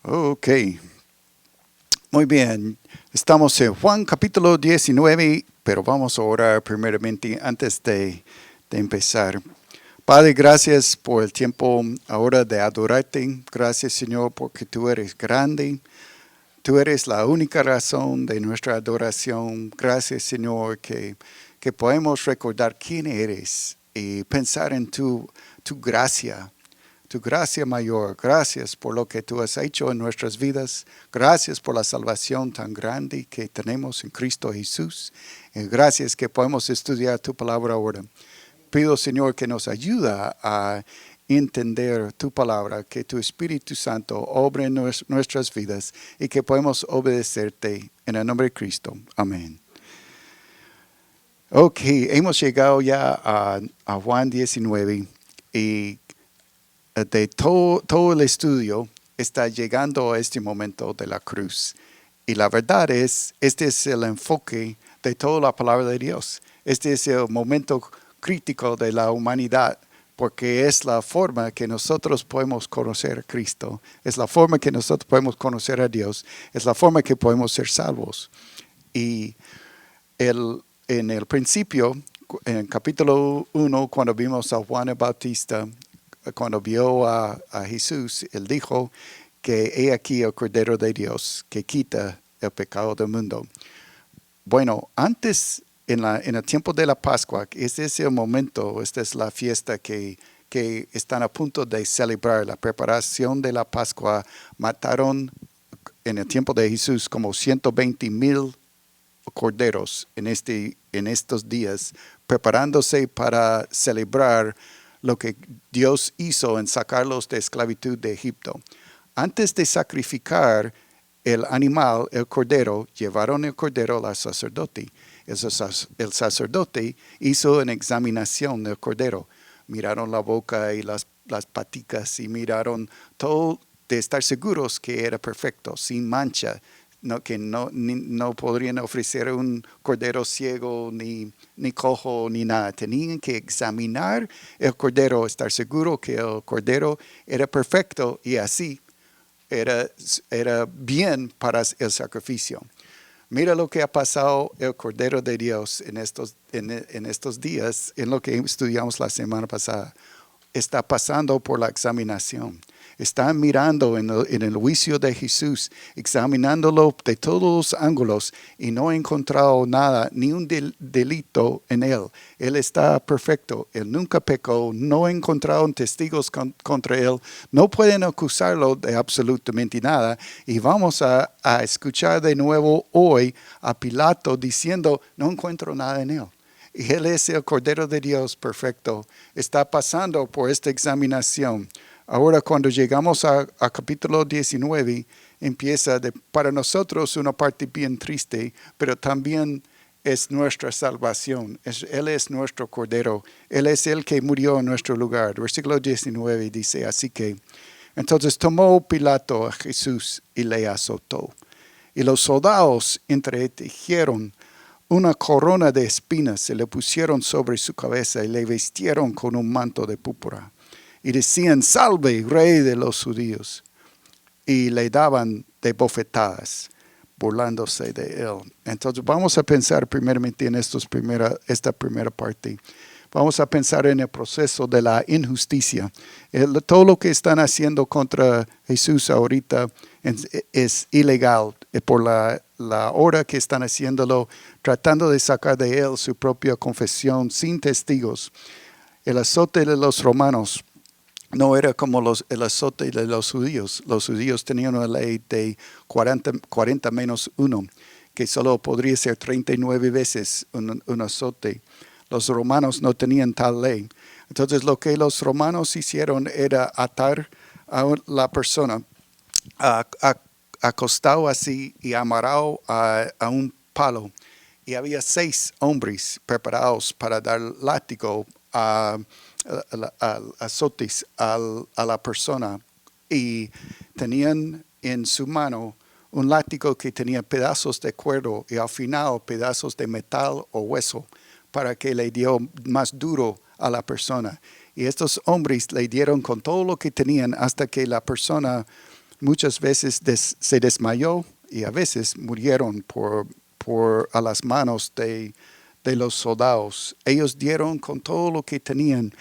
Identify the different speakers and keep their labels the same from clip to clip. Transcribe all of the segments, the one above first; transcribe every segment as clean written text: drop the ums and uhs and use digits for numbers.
Speaker 1: Ok, muy bien. Estamos en Juan capítulo 19, pero vamos a orar primeramente antes de empezar. Padre, gracias por el tiempo ahora de adorarte. Gracias, Señor, porque tú eres grande. Tú eres la única razón de nuestra adoración. Gracias, Señor, que podemos recordar quién eres y pensar en tu gracia. Tu gracia mayor, gracias por lo que tú has hecho en nuestras vidas. Gracias por la salvación tan grande que tenemos en Cristo Jesús. Y gracias que podemos estudiar tu palabra ahora. Pido, Señor, que nos ayuda a entender tu palabra, que tu Espíritu Santo obre en nuestras vidas y que podamos obedecerte en el nombre de Cristo. Amén. Ok, hemos llegado ya a Juan 19 y de todo el estudio está llegando a este momento de la cruz. Y la verdad es, este es el enfoque de toda la palabra de Dios. Este es el momento crítico de la humanidad, porque es la forma que nosotros podemos conocer a Cristo. Es la forma que nosotros podemos conocer a Dios. Es la forma que podemos ser salvos. Y en el principio, en el capítulo 1, cuando vimos a Juan el Bautista, cuando vio a Jesús, él dijo que he aquí el Cordero de Dios que quita el pecado del mundo. Bueno, antes, en el tiempo de la Pascua, este es el momento, esta es la fiesta que están a punto de celebrar, la preparación de la Pascua. Mataron en el tiempo de Jesús como 120,000 corderos en estos días, preparándose para celebrar lo que Dios hizo en sacarlos de esclavitud de Egipto. Antes de sacrificar el animal, el cordero, llevaron el cordero al sacerdote. El sacerdote hizo una examinación del cordero. Miraron la boca y las paticas y miraron todo de estar seguros que era perfecto, sin mancha. Que no podrían ofrecer un cordero ciego, ni cojo, ni nada. Tenían que examinar el cordero, estar seguro que el cordero era perfecto y así era bien para el sacrificio. Mira lo que ha pasado el Cordero de Dios en estos días, en lo que estudiamos la semana pasada. Está pasando por la examinación. Están mirando en el juicio de Jesús, examinándolo de todos los ángulos y no han encontrado nada, ni un delito en él. Él está perfecto, él nunca pecó, no han encontrado testigos contra él, no pueden acusarlo de absolutamente nada. Y vamos a escuchar de nuevo hoy a Pilato diciendo, no encuentro nada en él. Y él es el Cordero de Dios perfecto. Está pasando por esta examinación. Ahora cuando llegamos a capítulo 19, empieza para nosotros una parte bien triste, pero también es nuestra salvación. Él es nuestro Cordero. Él es el que murió en nuestro lugar. Versículo 19 dice, así que, entonces tomó Pilato a Jesús y le azotó. Y los soldados entretejieron una corona de espinas, se le pusieron sobre su cabeza y le vistieron con un manto de púrpura. Y decían, salve, rey de los judíos. Y le daban de bofetadas, burlándose de él. Entonces vamos a pensar primeramente en esta primera parte. Vamos a pensar en el proceso de la injusticia. Todo lo que están haciendo contra Jesús ahorita es ilegal por la hora que están haciéndolo, tratando de sacar de él su propia confesión sin testigos. El azote de los romanos no era como el azote de los judíos. Los judíos tenían una ley de 40 menos 1, que solo podría ser 39 veces un azote. Los romanos no tenían tal ley. Entonces lo que los romanos hicieron era atar a la persona acostado así y amarrado a un palo. Y había 6 hombres preparados para dar látigo a azotes a la persona. Y tenían en su mano un látigo que tenía pedazos de cuero y al final pedazos de metal o hueso para que le dio más duro a la persona. Y estos hombres le dieron con todo lo que tenían hasta que la persona muchas veces se desmayó y a veces murieron a las manos de los soldados. Ellos dieron con todo lo que tenían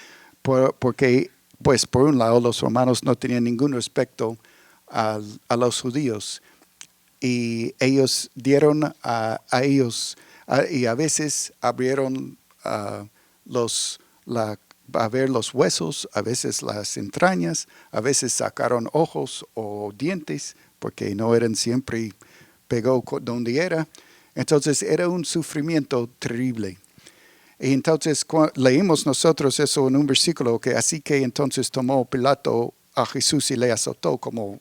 Speaker 1: porque, pues, por un lado, los romanos no tenían ningún respeto a los judíos y ellos dieron a ellos y a veces abrieron a ver los huesos, a veces las entrañas, a veces sacaron ojos o dientes porque no eran siempre pegó donde era. Entonces era un sufrimiento terrible. Y entonces leímos nosotros eso en un versículo que así que entonces tomó Pilato a Jesús y le azotó como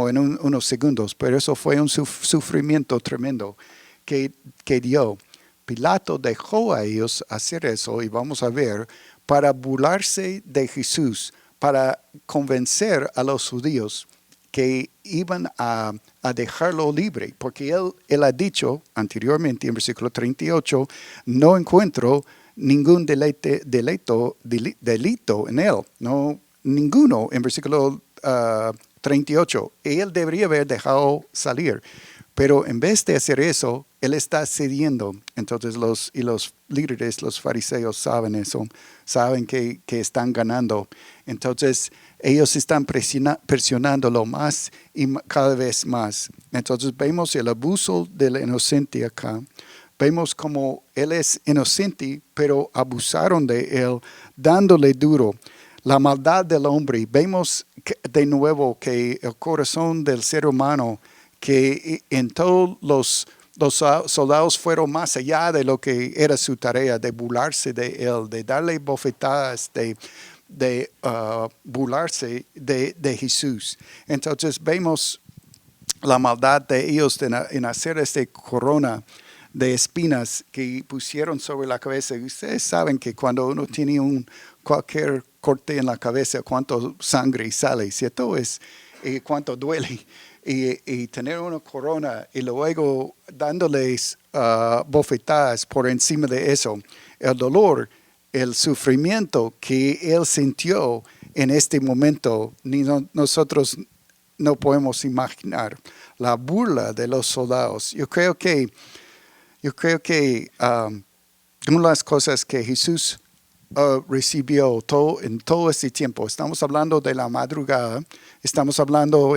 Speaker 1: en unos segundos, pero eso fue un sufrimiento tremendo que dio. Pilato dejó a ellos hacer eso, y vamos a ver, para burlarse de Jesús, para convencer a los judíos que iban a dejarlo libre, porque él ha dicho anteriormente en versículo 38, no encuentro ningún delito en él, no ninguno en versículo 38. Él debería haber dejado salir, pero en vez de hacer eso, él está cediendo. Entonces los líderes, los fariseos saben eso, saben que están ganando. Entonces ellos están presionándolo más y cada vez más. Entonces vemos el abuso del inocente acá. Vemos como él es inocente, pero abusaron de él, dándole duro. La maldad del hombre. Vemos de nuevo que el corazón del ser humano, que en todos los soldados fueron más allá de lo que era su tarea, de burlarse de él, de darle bofetadas, de burlarse de Jesús. Entonces vemos la maldad de ellos en hacer esta corona de espinas que pusieron sobre la cabeza. Ustedes saben que cuando uno tiene cualquier corte en la cabeza, cuánto sangre sale, ¿cierto? Cuánto duele. Y tener una corona y luego dándoles bofetadas por encima de eso, el dolor, el sufrimiento que él sintió en este momento, nosotros no podemos imaginar. La burla de los soldados. Yo creo que una de las cosas que Jesús recibió en todo este tiempo, estamos hablando de la madrugada, estamos hablando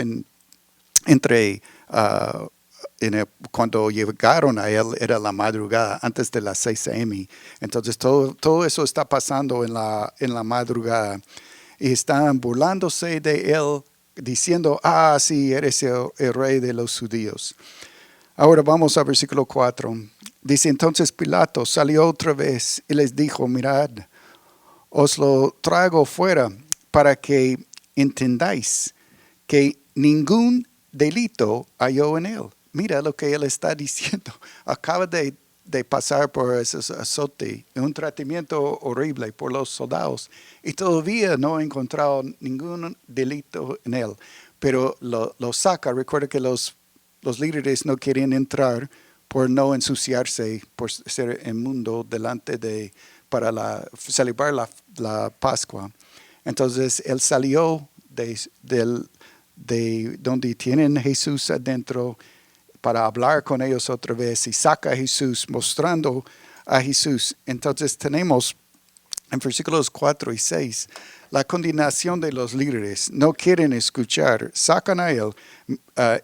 Speaker 1: cuando llegaron a él era la madrugada, antes de las 6 a.m. Entonces todo eso está pasando en la madrugada y están burlándose de él, diciendo, sí, eres el rey de los judíos. Ahora vamos al versículo 4. Dice, entonces Pilato salió otra vez y les dijo, mirad, os lo traigo fuera para que entendáis que ningún delito halló en él. Mira lo que él está diciendo. Acaba de pasar por ese azote, un tratamiento horrible por los soldados, y todavía no ha encontrado ningún delito en él. Pero lo saca. Recuerda que los líderes no quieren entrar por no ensuciarse, por ser inmundo para celebrar la Pascua. Entonces él salió de donde tienen a Jesús adentro para hablar con ellos otra vez y saca a Jesús, mostrando a Jesús. Entonces tenemos en versículos 4 y 6 la condenación de los líderes. No quieren escuchar, sacan a él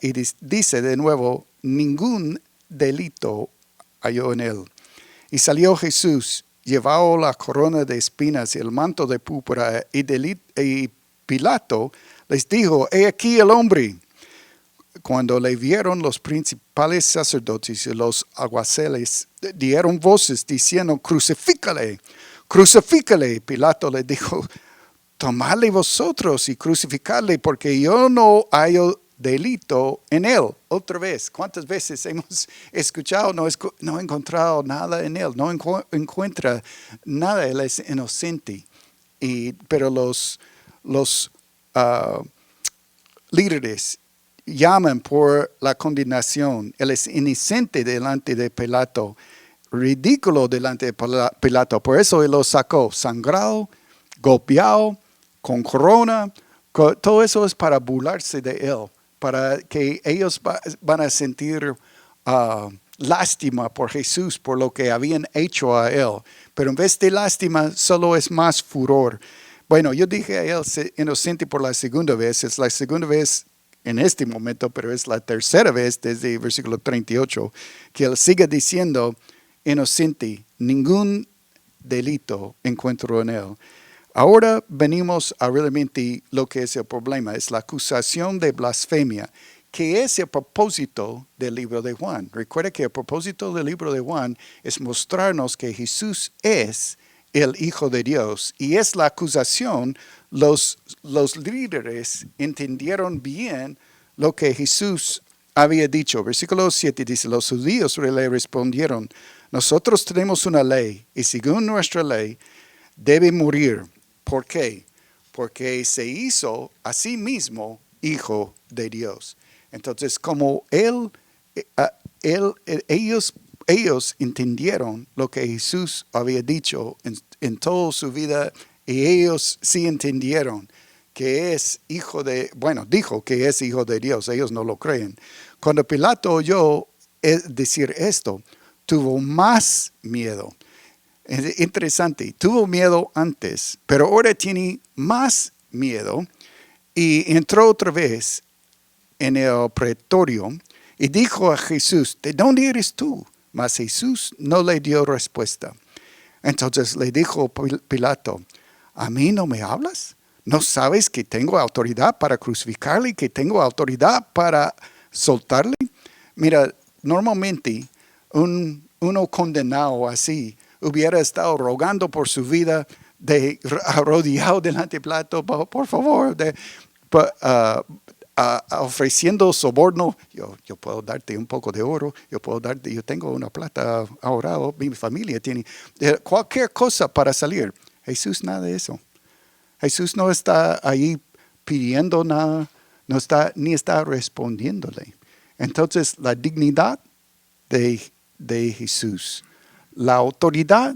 Speaker 1: y dice de nuevo, ningún delito halló en él. Y salió Jesús, llevaba la corona de espinas y el manto de púrpura, y Pilato les dijo, he aquí el hombre. Cuando le vieron, los principales sacerdotes y los alguaciles dieron voces diciendo, crucifícale, crucifícale. Pilato le dijo, tomadle vosotros y crucificadle, porque yo no hallo delito en él. Otra vez, ¿cuántas veces hemos escuchado? No he encontrado nada en él, no encuentra nada, él es inocente. Pero los líderes llaman por la condenación. Él es inocente delante de Pilato, ridículo delante de Pilato. Por eso él lo sacó, sangrado, golpeado, con corona, Todo eso es para burlarse de él, para que ellos van a sentir lástima por Jesús, por lo que habían hecho a él. Pero en vez de lástima, solo es más furor. Bueno, yo dije a él inocente por la segunda vez. Es la segunda vez en este momento, pero es la tercera vez desde el versículo 38, que él sigue diciendo inocente, ningún delito encuentro en él. Ahora venimos a realmente lo que es el problema, es la acusación de blasfemia, que es el propósito del libro de Juan. Recuerda que el propósito del libro de Juan es mostrarnos que Jesús es el Hijo de Dios. Y es la acusación, los líderes entendieron bien lo que Jesús había dicho. Versículo 7 dice, los judíos le respondieron, nosotros tenemos una ley y según nuestra ley debe morir. ¿Por qué? Porque se hizo a sí mismo Hijo de Dios. Entonces, como ellos entendieron lo que Jesús había dicho en toda su vida, y ellos sí entendieron que es dijo que es Hijo de Dios, ellos no lo creen. Cuando Pilato oyó decir esto, tuvo más miedo. Es interesante, tuvo miedo antes, pero ahora tiene más miedo y entró otra vez en el pretorio y dijo a Jesús, ¿de dónde eres tú? Mas Jesús no le dio respuesta. Entonces le dijo Pilato, ¿a mí no me hablas? ¿No sabes que tengo autoridad para crucificarle y que tengo autoridad para soltarle? Mira, normalmente uno condenado así hubiera estado rogando por su vida, arrodillado delante de Pilato, por favor, ofreciendo soborno. Yo puedo darte un poco de oro, yo tengo una plata ahorrado, mi familia tiene cualquier cosa para salir. Jesús nada de eso. Jesús no está ahí pidiendo nada, ni está respondiéndole. Entonces, la dignidad de Jesús, la autoridad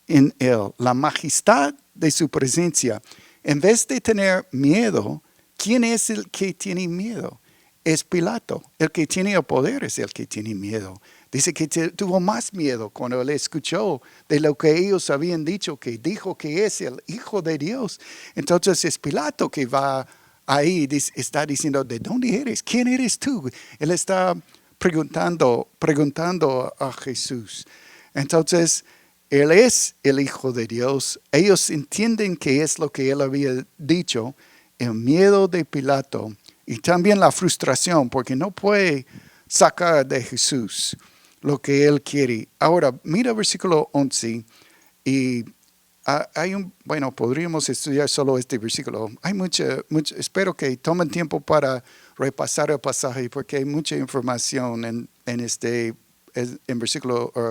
Speaker 1: en él, la majestad de su presencia, en vez de tener miedo, ¿quién es el que tiene miedo? Es Pilato. El que tiene el poder es el que tiene miedo. Dice que tuvo más miedo cuando él escuchó de lo que ellos habían dicho, que dijo que es el Hijo de Dios. Entonces es Pilato que va ahí, está diciendo, ¿de dónde eres? ¿Quién eres tú? Él está preguntando a Jesús. Entonces, él es el Hijo de Dios. Ellos entienden que es lo que él había dicho. El miedo de Pilato y también la frustración, porque no puede sacar de Jesús lo que él quiere. Ahora, mira el versículo 11 y podríamos estudiar solo este versículo. Hay espero que tomen tiempo para repasar el pasaje porque hay mucha información en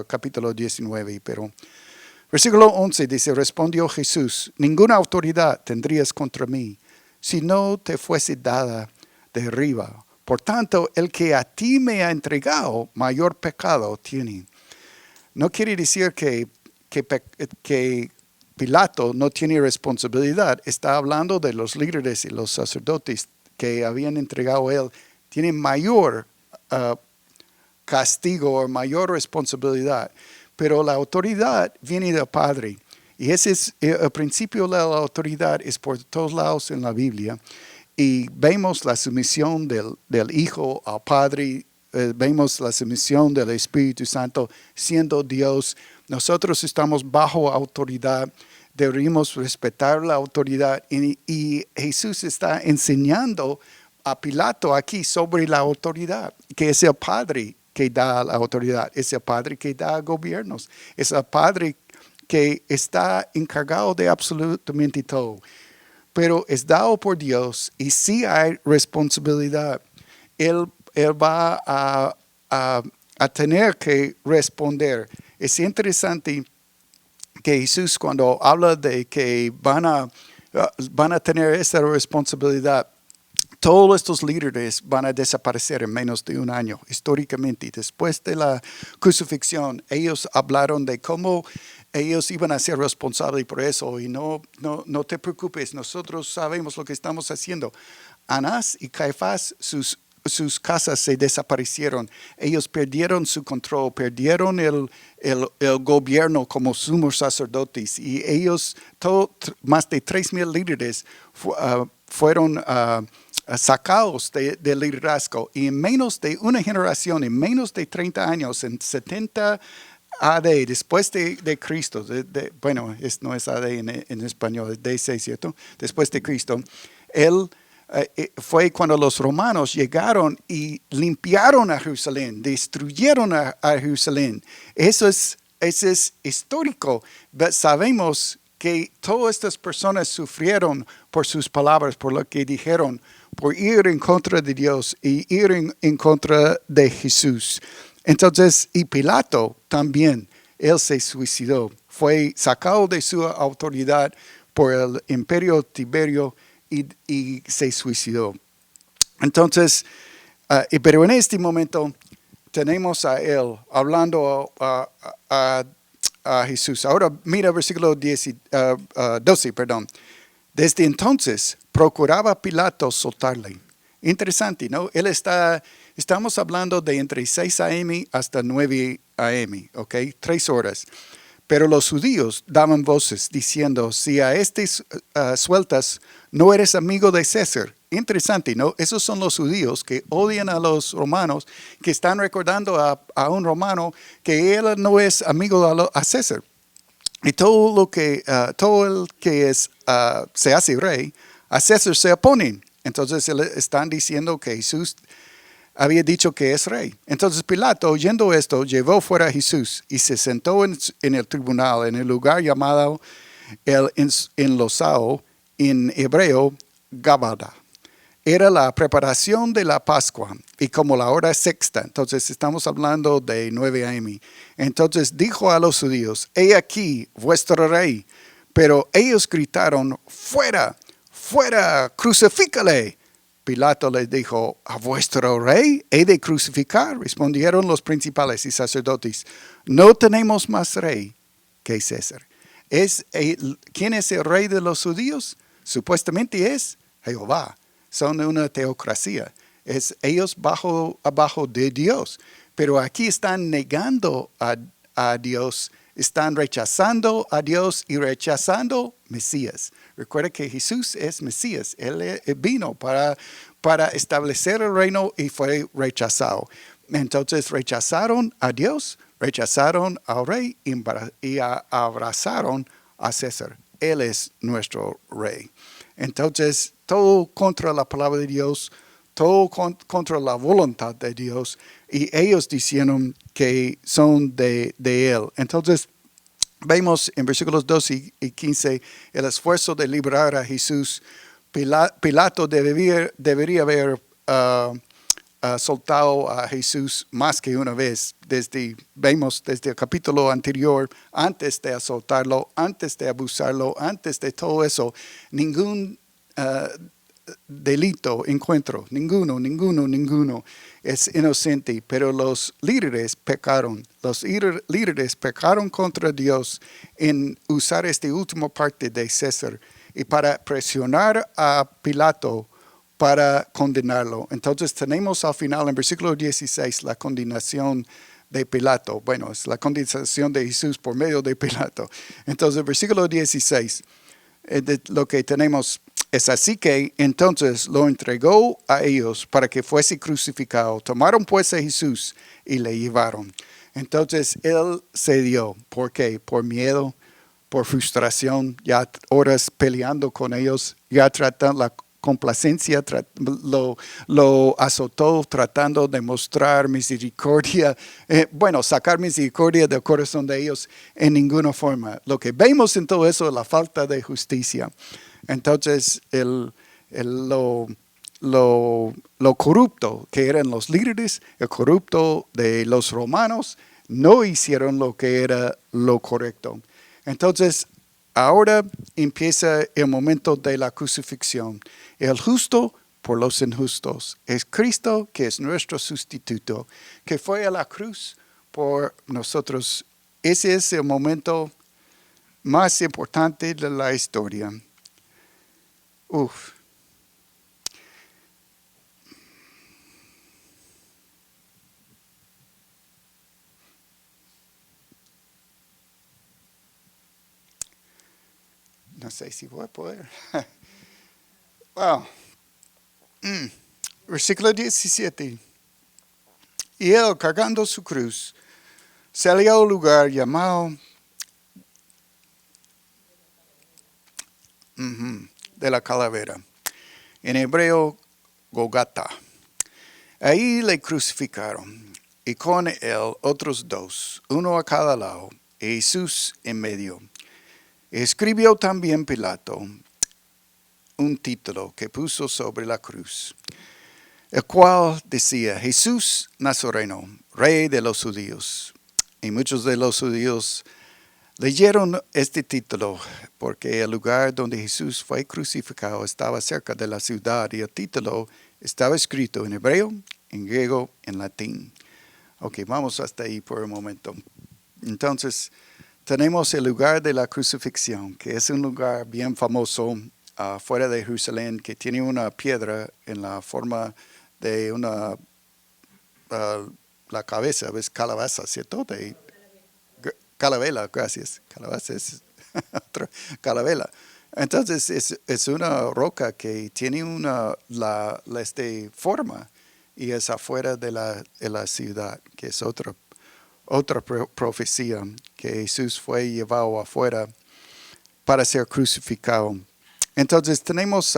Speaker 1: capítulo 19, pero versículo 11 dice, respondió Jesús, ninguna autoridad tendrías contra mí si no te fuese dada de arriba. Por tanto, el que a ti me ha entregado, mayor pecado tiene. No quiere decir que Pilato no tiene responsabilidad. Está hablando de los líderes y los sacerdotes que habían entregado a él. Tienen mayor castigo o mayor responsabilidad. Pero la autoridad viene del Padre. Y ese es el principio de la autoridad, es por todos lados en la Biblia. Y vemos la sumisión del Hijo al Padre, vemos la sumisión del Espíritu Santo siendo Dios. Nosotros estamos bajo autoridad, deberíamos respetar la autoridad. Y Jesús está enseñando a Pilato aquí sobre la autoridad, que es el Padre que da la autoridad, es el Padre que da gobiernos, es el Padre que está encargado de absolutamente todo. Pero es dado por Dios y sí hay responsabilidad. Él va a tener que responder. Es interesante que Jesús cuando habla de que van a tener esa responsabilidad, todos estos líderes van a desaparecer en menos de un año. Históricamente, después de la crucifixión, ellos hablaron de cómo ellos iban a ser responsables por eso y no te preocupes, nosotros sabemos lo que estamos haciendo. Anás y Caifás, sus casas se desaparecieron. Ellos perdieron su control, perdieron el gobierno como sumos sacerdotes y ellos, más de 3,000 líderes fueron sacados del liderazgo y en menos de una generación, en menos de 30 años, en 70 AD, después de Cristo, bueno, no es AD en español, es DC, ¿cierto? Después de Cristo, él fue cuando los romanos llegaron y limpiaron a Jerusalén, destruyeron a Jerusalén. Eso es histórico. Sabemos que todas estas personas sufrieron por sus palabras, por lo que dijeron, por ir en contra de Dios y ir en contra de Jesús. Entonces, y Pilato también, él se suicidó. Fue sacado de su autoridad por el imperio Tiberio y se suicidó. Entonces, pero en este momento tenemos a él hablando a Jesús. Ahora mira el versículo 12. Desde entonces procuraba Pilato soltarle. Interesante, ¿no? Estamos hablando de entre 6 a.m. hasta 9 a.m., ¿ok? 3 horas. Pero los judíos daban voces diciendo, si a sueltas, no eres amigo de César. Interesante, ¿no? Esos son los judíos que odian a los romanos, que están recordando a un romano que él no es amigo a César. Y todo el que se hace rey, a César se oponen. Entonces están diciendo que Jesús había dicho que es rey. Entonces Pilato, oyendo esto, llevó fuera a Jesús y se sentó en el tribunal, en el lugar llamado el enlosado, en hebreo, Gabada. Era la preparación de la Pascua y como la hora sexta, entonces estamos hablando de 9 a.m. Entonces dijo a los judíos, he aquí vuestro rey. Pero ellos gritaron, fuera, fuera, crucifícale. Pilato les dijo, ¿a vuestro rey he de crucificar? Respondieron los principales y sacerdotes, no tenemos más rey que César. ¿Quién es el rey de los judíos? Supuestamente es Jehová. Son una teocracia. Ellos abajo de Dios. Pero aquí están negando a Dios. Están rechazando a Dios y rechazando Mesías. Recuerda que Jesús es Mesías. Él vino para establecer el reino y fue rechazado. Entonces rechazaron a Dios, rechazaron al rey y abrazaron a César. Él es nuestro rey. Entonces, todo contra la palabra de Dios, todo contra la voluntad de Dios, y ellos dijeron que son de Él. Entonces, vemos en versículos 12 y 15 el esfuerzo de liberar a Jesús. Pilato debería haber soltado a Jesús más que una vez. Vemos desde el capítulo anterior, antes de soltarlo, antes de abusarlo, antes de todo eso, ningún delito encuentro, ninguno es inocente, pero los líderes pecaron. Los líderes pecaron contra Dios en usar esta última parte de César y para presionar a Pilato para condenarlo. Entonces tenemos al final en versículo 16 la condenación de Pilato. Bueno, es la condenación de Jesús por medio de Pilato. Entonces versículo 16, lo que tenemos es así que entonces lo entregó a ellos para que fuese crucificado. Tomaron pues a Jesús y le llevaron. Entonces él cedió. ¿Por qué? Por miedo, por frustración, ya horas peleando con ellos, ya tratando la complacencia, lo azotó tratando de mostrar misericordia, sacar misericordia del corazón de ellos en ninguna forma. Lo que vemos en todo eso es la falta de justicia. Entonces, lo corrupto que eran los líderes, el corrupto de los romanos, no hicieron lo que era lo correcto. Entonces, ahora empieza el momento de la crucifixión. El justo por los injustos. Es Cristo que es nuestro sustituto, que fue a la cruz por nosotros. Ese es el momento más importante de la historia. Uf. No sé si voy a poder. Wow. Versículo 17. Y él, cargando su cruz, salió al lugar llamado de la calavera, en hebreo Gogata. Ahí le crucificaron, y con él otros dos, uno a cada lado, y Jesús en medio. Escribió también Pilato un título que puso sobre la cruz, el cual decía: Jesús Nazareno, Rey de los judíos. Y muchos de los judíos leyeron este título porque el lugar donde Jesús fue crucificado estaba cerca de la ciudad y el título estaba escrito en hebreo, en griego, en latín. Ok, vamos hasta ahí por un momento. Entonces, tenemos el lugar de la crucifixión, que es un lugar bien famoso fuera de Jerusalén, que tiene una piedra en la forma de una, la cabeza, ¿ves? Calabaza, ¿cierto? Calavera, gracias. Calabaza es otra calavera. Entonces es una roca que tiene la forma y es afuera de la ciudad, que es otra profecía, que Jesús fue llevado afuera para ser crucificado. Entonces tenemos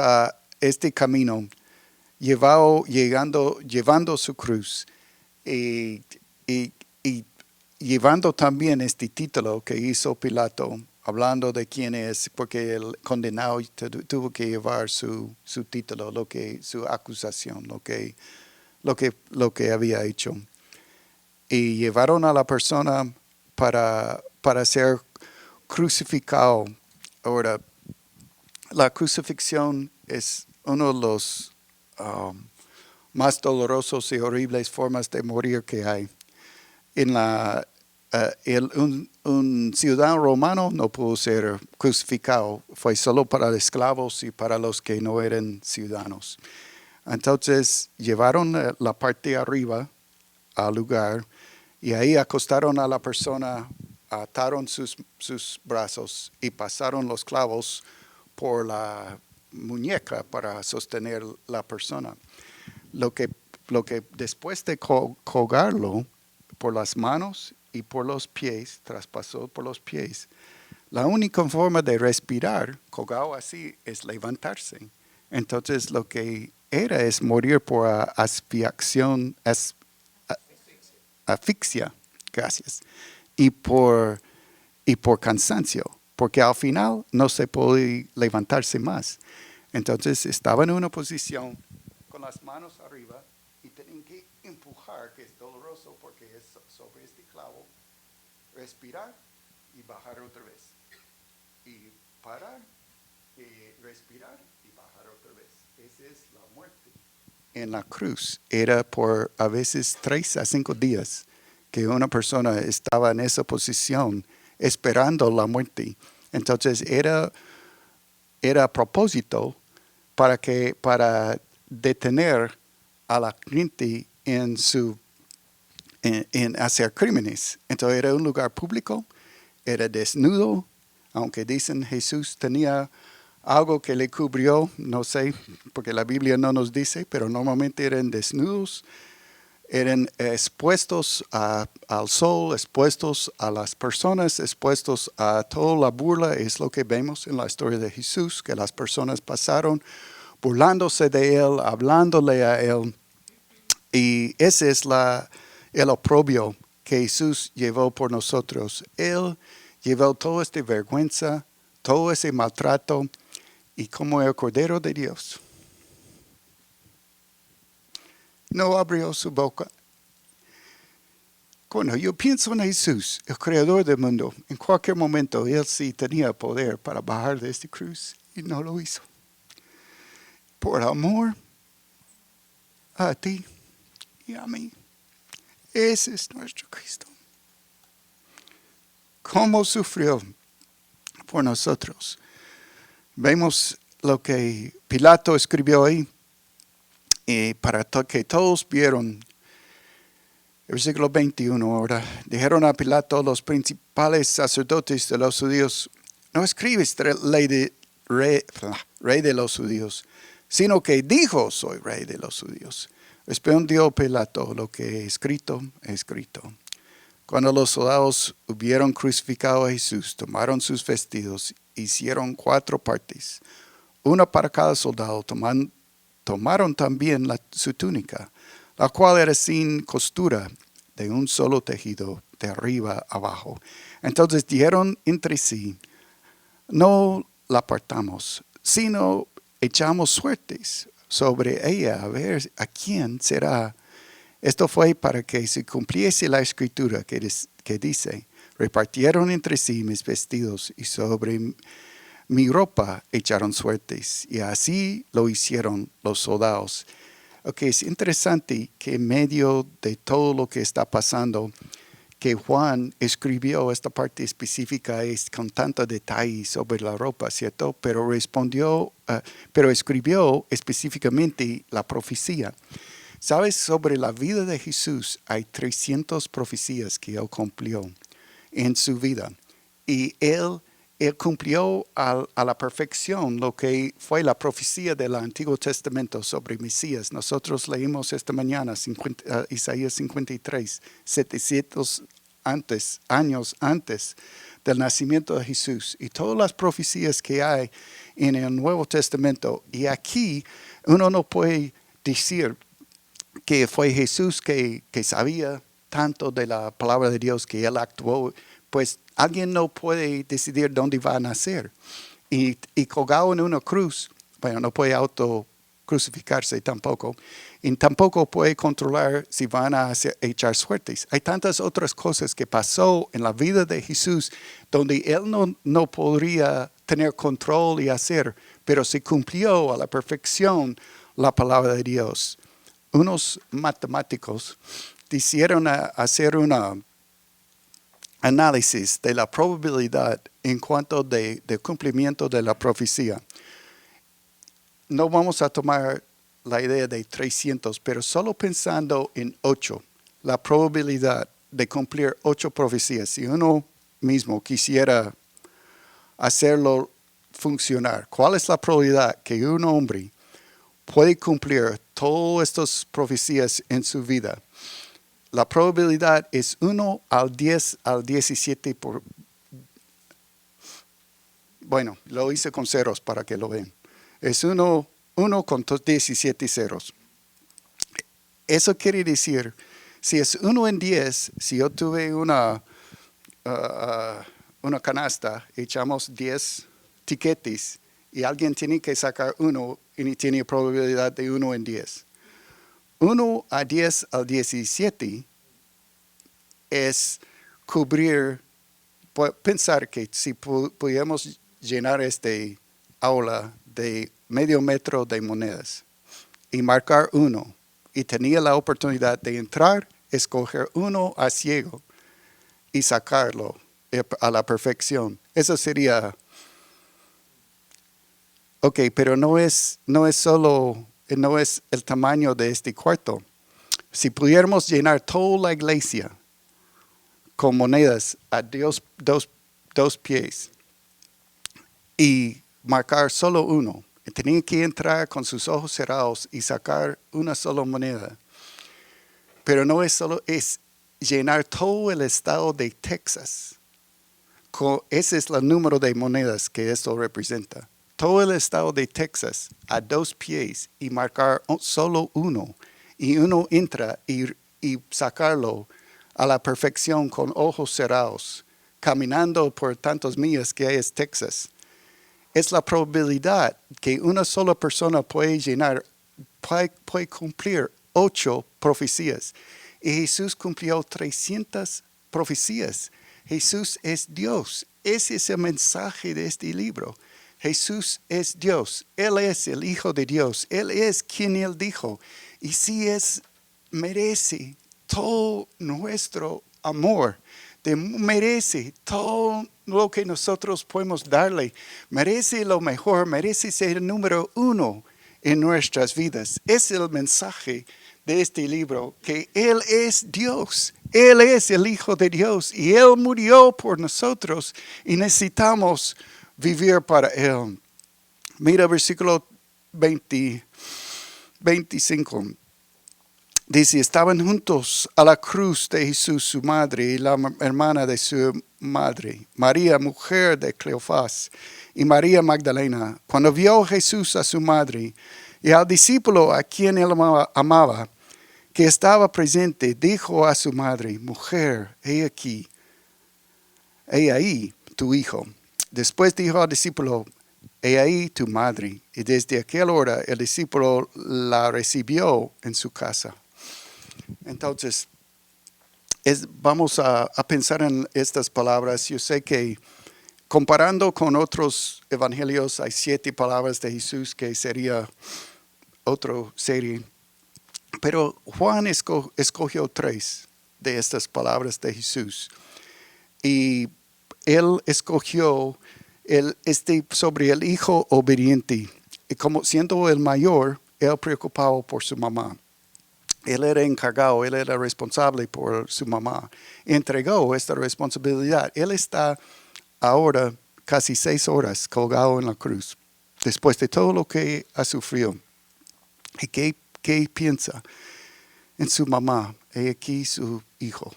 Speaker 1: este camino llevando su cruz y, y llevando también este título que hizo Pilato, hablando de quién es, porque el condenado tuvo que llevar su título, su acusación, lo que había hecho. Y llevaron a la persona para ser crucificado. Ahora, la crucifixión es uno de los más dolorosos y horribles formas de morir que hay. Un ciudadano romano no pudo ser crucificado, fue solo para esclavos y para los que no eran ciudadanos. Entonces llevaron la parte de arriba al lugar y ahí acostaron a la persona, ataron sus brazos y pasaron los clavos por la muñeca para sostener la persona. Lo que después de colgarlo por las manos y por los pies, traspasó por los pies, la única forma de respirar, colgado así, es levantarse. Entonces lo que era es morir por asfixia, gracias, y por cansancio, porque al final no se puede levantarse más. Entonces estaba en una posición con las manos arriba y tienen que empujar, que es doloroso porque es sobre este clavo, respirar y bajar otra vez. Y parar, y respirar y bajar otra vez. Esa es la muerte. En la cruz era por a veces 3 a 5 días que una persona estaba en esa posición esperando la muerte. Entonces era a propósito para detener a la gente en hacer crímenes. Entonces era un lugar público, era desnudo, aunque dicen Jesús tenía algo que le cubrió, no sé, porque la Biblia no nos dice, pero normalmente eran desnudos, eran expuestos al sol, expuestos a las personas, expuestos a toda la burla. Es lo que vemos en la historia de Jesús, que las personas pasaron burlándose de él, hablándole a él. Y ese es el oprobio que Jesús llevó por nosotros. Él llevó toda esta vergüenza, todo ese maltrato, y como el Cordero de Dios, no abrió su boca. Cuando yo pienso en Jesús, el creador del mundo, en cualquier momento Él sí tenía poder para bajar de esta cruz y no lo hizo. Por amor a ti y a mí. Ese es nuestro Cristo. ¿Cómo sufrió? por nosotros. Vemos lo que Pilato escribió ahí, y para que todos vieron. Versículo 21 ahora. Dijeron a Pilato los principales sacerdotes de los judíos: no escribes rey de los judíos, sino que dijo: soy rey de los judíos. Respondió Pilato: lo que he escrito, he escrito. Cuando los soldados hubieron crucificado a Jesús, tomaron sus vestidos, hicieron 4 partes, una para cada soldado. Tomaron también su túnica, la cual era sin costura, de un solo tejido, de arriba abajo. Entonces dijeron entre sí: no la partamos, sino echamos suertes sobre ella, a ver a quién será. Esto fue para que se cumpliese la escritura que dice: repartieron entre sí mis vestidos, y sobre mi ropa echaron suertes. Y así lo hicieron los soldados. Okay, es interesante que en medio de todo lo que está pasando, que Juan escribió esta parte específica con tanto detalle sobre la ropa, ¿cierto? Pero escribió específicamente la profecía. ¿Sabes? Sobre la vida de Jesús hay 300 profecías que él cumplió en su vida. Y él cumplió a la perfección lo que fue la profecía del Antiguo Testamento sobre Mesías. Nosotros leímos esta mañana Isaías 53, 700 años antes del nacimiento de Jesús. Y todas las profecías que hay en el Nuevo Testamento. Y aquí uno no puede decir que fue Jesús que sabía tanto de la palabra de Dios, que él actuó. Pues alguien no puede decidir dónde va a nacer. Y colgado en una cruz, bueno, no puede crucificarse tampoco. Y tampoco puede controlar si van a echar suertes. Hay tantas otras cosas que pasó en la vida de Jesús donde él no podría tener control y hacer, pero se cumplió a la perfección la palabra de Dios. Unos matemáticos quisieron hacer una análisis de la probabilidad en cuanto de cumplimiento de la profecía. No vamos a tomar la idea de 300, pero solo pensando en 8, la probabilidad de cumplir 8 profecías. Si uno mismo quisiera hacerlo funcionar, ¿cuál es la probabilidad que un hombre puede cumplir todas estas profecías en su vida? La probabilidad es 1 al 10 al 17 bueno, lo hice con ceros para que lo vean. Es 1 con 17 ceros. Eso quiere decir, si es 1 en 10, si yo tuve una canasta, echamos 10 tiquetes y alguien tiene que sacar 1 y tiene probabilidad de 1 en 10. 1 a 10 al 17 es cubrir, pensar que si pudiéramos llenar este aula de medio metro de monedas y marcar 1 y tenía la oportunidad de entrar, escoger 1 a ciego y sacarlo a la perfección. Eso sería, ok, pero no es el tamaño de este cuarto. Si pudiéramos llenar toda la iglesia con monedas a dos pies y marcar solo 1, tenía que entrar con sus ojos cerrados y sacar una sola moneda. Pero no es solo, es llenar todo el estado de Texas. Ese es el número de monedas que esto representa. Todo el estado de Texas a 2 pies y marcar solo 1. Y uno entra y sacarlo a la perfección con ojos cerrados, caminando por tantas millas que es Texas. Es la probabilidad que una sola persona puede cumplir 8 profecías. Y Jesús cumplió 300 profecías. Jesús es Dios. Ese es el mensaje de este libro. Jesús es Dios. Él es el Hijo de Dios. Él es quien Él dijo. Y si merece todo nuestro amor, merece todo lo que nosotros podemos darle. Merece lo mejor, merece ser el número uno en nuestras vidas. Es el mensaje de este libro, que Él es Dios. Él es el Hijo de Dios y Él murió por nosotros y necesitamos vivir para Él. Mira versículo 25. Dice, estaban juntos a la cruz de Jesús, su madre, y la hermana de su madre, María, mujer de Cleofás, y María Magdalena. Cuando vio Jesús a su madre y al discípulo a quien él amaba, que estaba presente, dijo a su madre, mujer, he ahí tu hijo. Después dijo al discípulo, he ahí tu madre. Y desde aquella hora el discípulo la recibió en su casa. Entonces, vamos a pensar en estas palabras. Yo sé que comparando con otros evangelios, hay 7 palabras de Jesús que sería otra serie. Pero Juan escogió 3 de estas palabras de Jesús. Y él escogió sobre el hijo obediente. Y como siendo el mayor, él preocupado por su mamá. Él era encargado, él era responsable por su mamá. Entregó esta responsabilidad. Él está ahora casi 6 horas colgado en la cruz, después de todo lo que ha sufrido. ¿Y qué piensa? En su mamá, y aquí su hijo,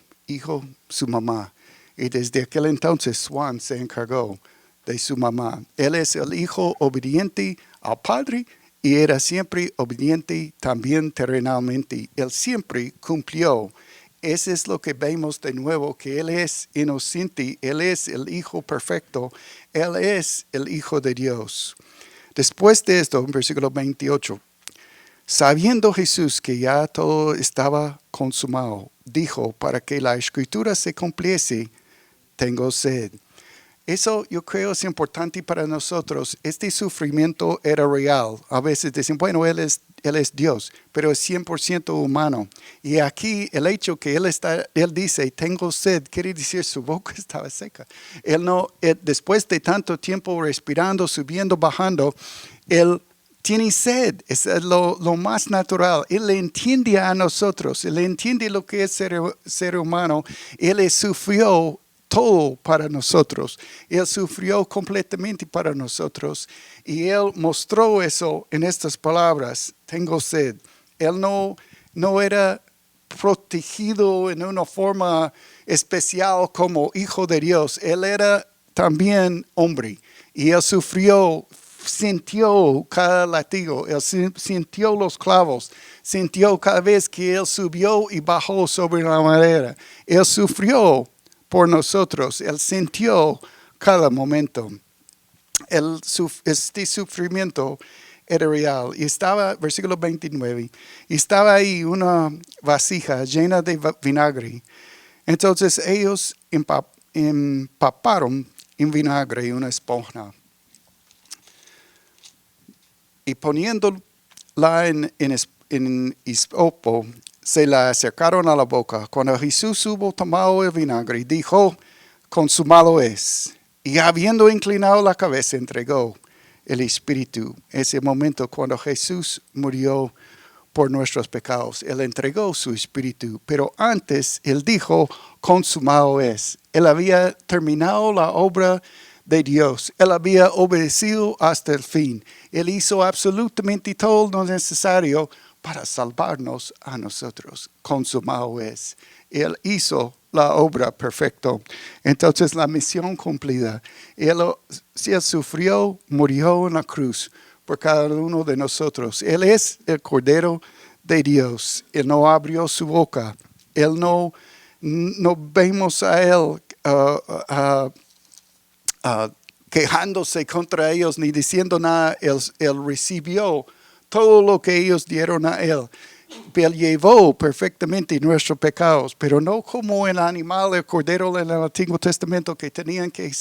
Speaker 1: su mamá. Y desde aquel entonces Juan se encargó de su mamá. Él es el hijo obediente al Padre y era siempre obediente también terrenalmente. Él siempre cumplió. Eso es lo que vemos de nuevo, que Él es inocente, Él es el Hijo perfecto, Él es el Hijo de Dios. Después de esto, en versículo 28, sabiendo Jesús que ya todo estaba consumado, dijo, para que la Escritura se cumpliese, tengo sed. Eso yo creo es importante para nosotros. Este sufrimiento era real. A veces dicen, bueno, Él es Dios, pero es 100% humano. Y aquí el hecho que Él dice, tengo sed, quiere decir su boca estaba seca. Después de tanto tiempo respirando, subiendo, bajando, Él tiene sed. Es lo más natural. Él le entiende a nosotros. Él entiende lo que es ser humano. Él sufrió todo para nosotros. Él sufrió completamente para nosotros. Y Él mostró eso en estas palabras. Tengo sed. Él no era protegido en una forma especial como hijo de Dios. Él era también hombre. Y Él sufrió, sintió cada latigo. Él sintió los clavos. Sintió cada vez que Él subió y bajó sobre la madera. Él sufrió por nosotros. Él sintió cada momento. Este sufrimiento era real. Y estaba, versículo 29, y estaba ahí una vasija llena de vinagre. Entonces ellos empaparon en vinagre una esponja. Y poniéndola en hisopo, se la acercaron a la boca. Cuando Jesús hubo tomado el vinagre, dijo, consumado es. Y habiendo inclinado la cabeza, entregó el Espíritu. Ese momento cuando Jesús murió por nuestros pecados, Él entregó su Espíritu. Pero antes, Él dijo, consumado es. Él había terminado la obra de Dios. Él había obedecido hasta el fin. Él hizo absolutamente todo lo necesario para salvarnos a nosotros. Consumado es. Él hizo la obra perfecta. Entonces la misión cumplida. Él sufrió, murió en la cruz por cada uno de nosotros. Él es el Cordero de Dios. Él no abrió su boca. Él no vemos a Él quejándose contra ellos ni diciendo nada. Él recibió todo lo que ellos dieron a Él. Él llevó perfectamente nuestros pecados, pero no como el animal, el cordero en el Antiguo Testamento que tenían que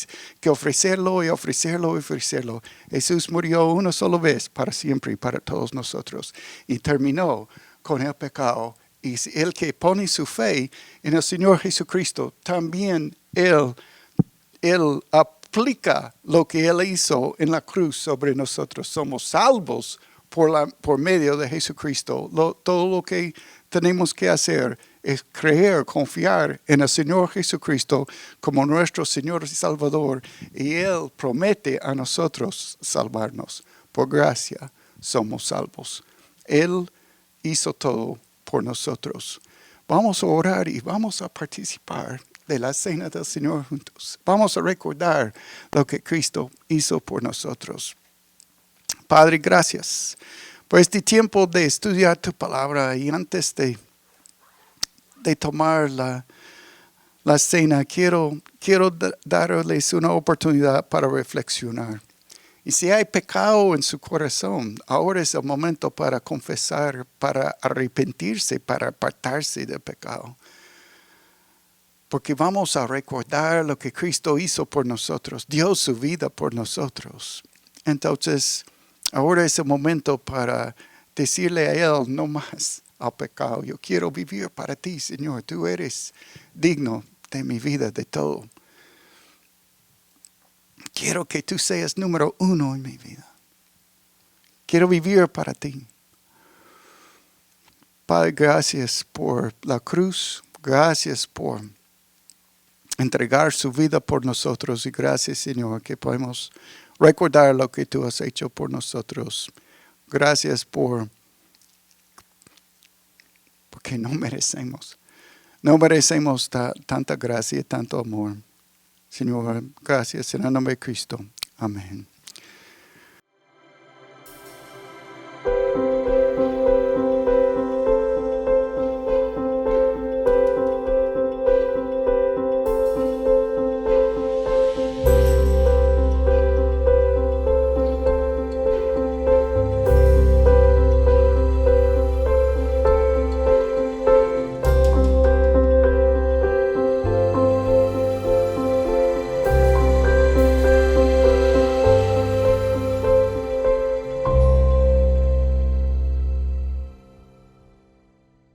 Speaker 1: ofrecerlo y ofrecerlo y ofrecerlo. Jesús murió una sola vez para siempre y para todos nosotros y terminó con el pecado. Y el que pone su fe en el Señor Jesucristo también Él aplica lo que Él hizo en la cruz sobre nosotros. Somos salvos por medio de Jesucristo. Todo lo que tenemos que hacer es creer, confiar en el Señor Jesucristo como nuestro Señor y Salvador. Y Él promete a nosotros salvarnos. Por gracia somos salvos. Él hizo todo por nosotros. Vamos a orar y vamos a participar de la cena del Señor juntos. Vamos a recordar lo que Cristo hizo por nosotros. Padre, gracias por este tiempo de estudiar tu palabra y antes de tomar la cena, quiero darles una oportunidad para reflexionar. Y si hay pecado en su corazón, ahora es el momento para confesar, para arrepentirse, para apartarse del pecado. Porque vamos a recordar lo que Cristo hizo por nosotros, dio su vida por nosotros. Entonces, ahora es el momento para decirle a Él, no más al pecado. Yo quiero vivir para ti, Señor. Tú eres digno de mi vida, de todo. Quiero que tú seas número 1 en mi vida. Quiero vivir para ti. Padre, gracias por la cruz. Gracias por entregar su vida por nosotros. Y gracias, Señor, que podemos recordar lo que tú has hecho por nosotros. Gracias porque no merecemos. No merecemos tanta gracia y tanto amor. Señor, gracias en el nombre de Cristo. Amén.